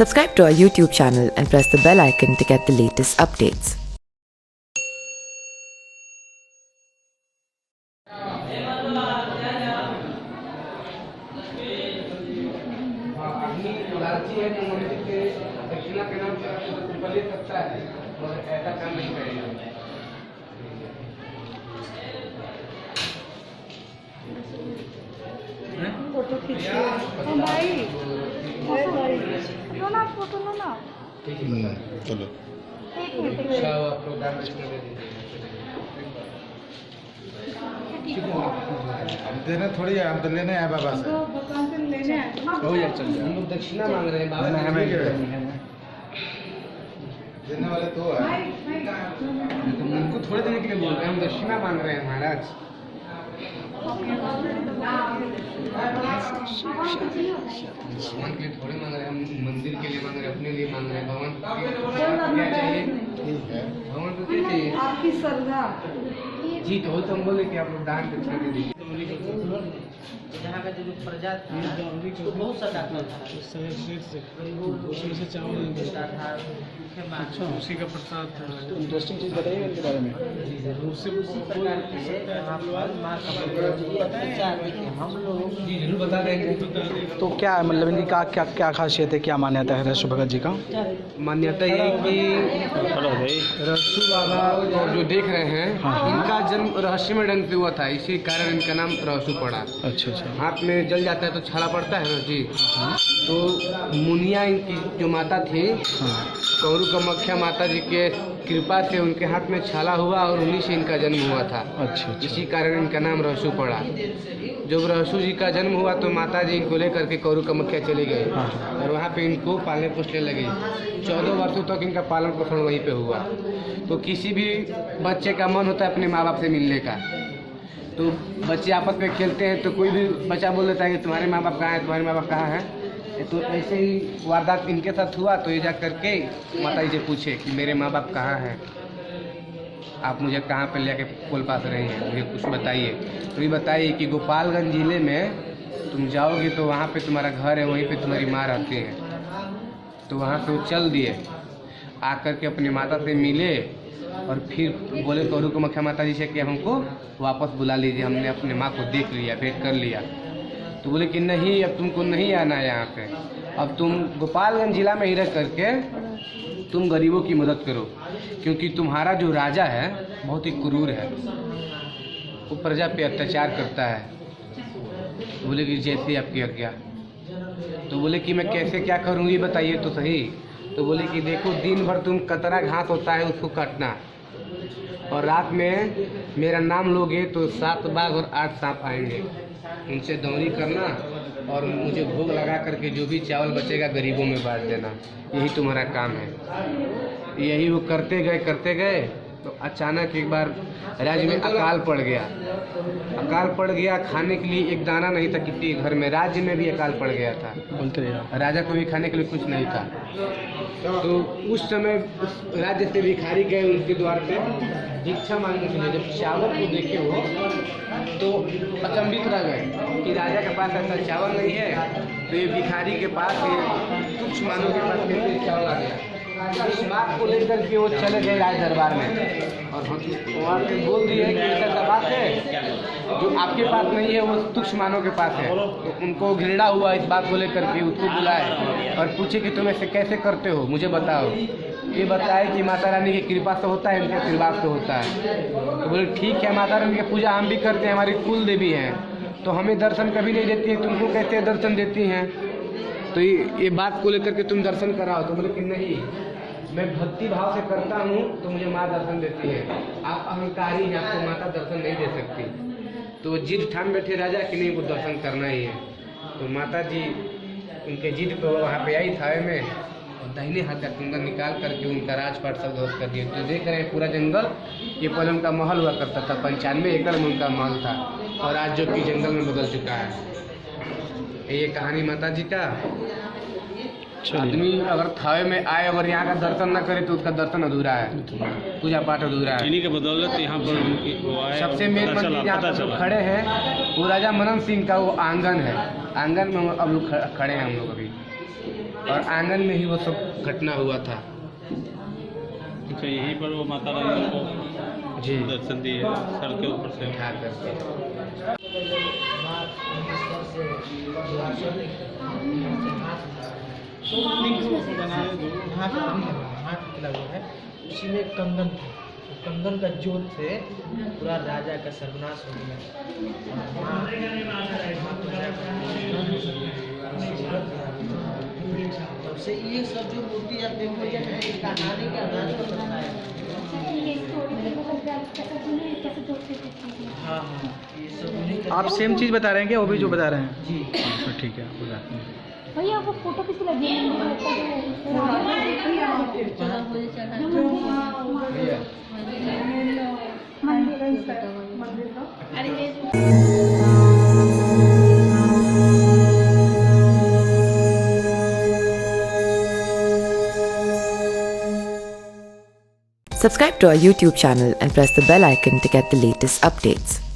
Subscribe to our YouTube channel and press the bell icon to get the latest updates. Photo खींचिए भाई लो ना photo लो ना चलो एक मिनट हम देने थोड़ी हम तो लेने आए बाबा से दुकान से लेने आए हो यार चल हम लोग दक्षिणा मांग रहे हैं बाबा हमें देने वाले तो है उनको थोड़े देने के लिए बोल रहे हैं हम दक्षिणा मांग रहे हैं महाराज भगवान के लिए थोड़े मांग रहे हैं, हम मंदिर के लिए मांग रहे हैं, अपने लिए मांग रहे हैं। भगवान को क्या चाहिए? भगवान को क्या चाहिए? आपकी श्रद्धा जी तो हम बोले कि आप लोग दान दक्षिणा दे दीजिए। यहाँ का जो प्रजा था तो बहुत सा डॉक्टर था, उसी का प्रसाद था। इंटरेस्टिंग चीज़ बताइए इनके बारे में। हम लोग जी जरूर बता देंगे। तो क्या है मतलब इनकी क्या क्या खासियत है, क्या मान्यता है रसु भगत जी का? मान्यता ये है कि रसू बाबा जो देख रहे हैं इनका जन्म रहस्यमय ढंग से हुआ था, इसी कारण इनका नाम रहसु पड़ा। अच्छा अच्छा। हाथ में जल जाता है तो छाला पड़ता है ना जी। तो मुनिया इनकी जो माता थी कौरू कामाख्या माता जी के कृपा से उनके हाथ में छाला हुआ और उन्हीं से इनका जन्म हुआ था। अच्छा इसी कारण इनका नाम रहसु पड़ा। जब रहसु जी का जन्म हुआ तो माता जी इनको लेकर के कौरू कामाख्या चली गई और वहाँ पे इनको पालने पोसने लगी। 14 वर्षों तक इनका पालन पोषण वहीं पे हुआ। तो किसी भी बच्चे का मन होता है अपने माँ बाप से मिलने का, तो बच्चे आपस में खेलते हैं तो कोई भी बच्चा बोल देता है कि तुम्हारे माँ बाप कहाँ हैं, तुम्हारे माँ बाप कहाँ हैं। तो ऐसे ही वारदात इनके साथ हुआ। तो ये जा करके माता जी से पूछे कि मेरे माँ बाप कहाँ हैं, आप मुझे कहाँ पे लेके पोल पास रहे हैं, मुझे कुछ बताइए। तो ये बताइए कि गोपालगंज ज़िले में तुम जाओगे तो वहाँ पे तुम्हारा घर है, वहीं पे तुम्हारी माँ रहती हैं। तो वहाँ से वो चल दिए, आकर के अपनी माता से मिले और फिर बोले कौरू कामाख्या माता जी से कि हमको वापस बुला लीजिए, हमने अपने माँ को देख लिया, भेंट कर लिया। तो बोले कि नहीं, अब तुमको नहीं आना है यहाँ पे, अब तुम गोपालगंज जिला में ही रह करके तुम गरीबों की मदद करो, क्योंकि तुम्हारा जो राजा है बहुत ही क्रूर है, वो प्रजा पे अत्याचार करता है। तो बोले कि जैसे आपकी आज्ञा। तो बोले कि मैं कैसे क्या करूँगी बताइए तो सही। तो बोले कि देखो दिन भर तुम कतरा घास होता है उसको काटना, और रात में मेरा नाम लोगे तो 7 बाघ और 8 सांप आएंगे, उनसे दौरी करना और मुझे भोग लगा करके जो भी चावल बचेगा गरीबों में बांट देना, यही तुम्हारा काम है। यही वो करते गए तो अचानक एक बार राज्य में अकाल पड़ गया। अकाल पड़ गया, खाने के लिए एक दाना नहीं था किसी घर में, राज्य में भी अकाल पड़ गया था, राजा को भी खाने के लिए कुछ नहीं था। तो उस समय उस राज्य से भिखारी गए उनके द्वार पे भिक्षा मांगने के लिए। जब चावल को देखे वो तो अचंभित रह गए कि राजा के पास ऐसा चावल नहीं है, तो ये भिखारी के पास तुच्छ मानव के पास कैसे चावल आ गया। इस बात को लेकर के वो चले गए राज दरबार में और वहाँ पे बोल दिए कि ऐसा बात है जो आपके पास नहीं है वो तुच्छ मानव के पास है। तो उनको घृणा हुआ इस बात को लेकर के, उसको बुलाए और पूछे कि तुम ऐसे कैसे करते हो, मुझे बताओ। ये बताए कि माता रानी की कृपा से होता है, इनके आशीर्वाद से होता है। तो बोले ठीक है, माता रानी की पूजा हम भी करते हैं, हमारी कुल देवी हैं, तो हमें दर्शन कभी नहीं देती है, तुमको कैसे दर्शन देती हैं। तो ये बात को लेकर के तुम दर्शन कराओ। तो बोले कि नहीं, मैं भक्ति भाव से करता हूँ तो मुझे माँ दर्शन देती है, आप अहंकारी हैं, आपको माता दर्शन नहीं दे सकती। तो वो जिद ठान बैठे राजा कि नहीं, वो दर्शन करना ही है। तो माता जी उनके जिद पे वहाँ पे आई थावे में और दाहिने हाथ का कंगन निकाल करके उनका राजपाट सब ध्वस्त कर दिया। तो देख रहे हैं पूरा जंगल, ये पहले उनका महल हुआ करता था, 95 एकड़ में उनका महल था और आज जो कि जंगल में बदल चुका है। ये कहानी माता जी का। आदमी अगर थावे में आए अगर यहाँ का दर्शन न करे तो उसका दर्शन अधूरा है, पूजा पाठ अधूरा है। इन्हीं के बदौलत यहाँ पर सबसे मेन मंदिर जहाँ पर लोग खड़े हैं वो राजा मनन सिंह का वो आंगन है। आंगन में अब लोग खड़े हैं हम लोग अभी। और आंगन में ही वो सब घटना हुआ था। अच्छा, यहीं पर वो माता रानी को जी दर्शन दिए सर के ऊपर से उठा करके। हाथ निकला हुआ है, उसी में एक कंगन था। तो कंगन का जोत से पूरा राजा का सर्वनाश हो गया। तब से ये सब जो मूर्ति आप देखो, ये है कहानी का आधार पर बताया। हाँ हाँ, ये सब उन्हीं का। आप सेम चीज़ बता रहे हैं क्या, वो भी जो बता रहे हैं? जी अच्छा, ठीक है, आप बताते हैं। भैया वो फोटो किसी लगी मंदिर का। Subscribe to our YouTube channel and press the bell icon to get the latest updates.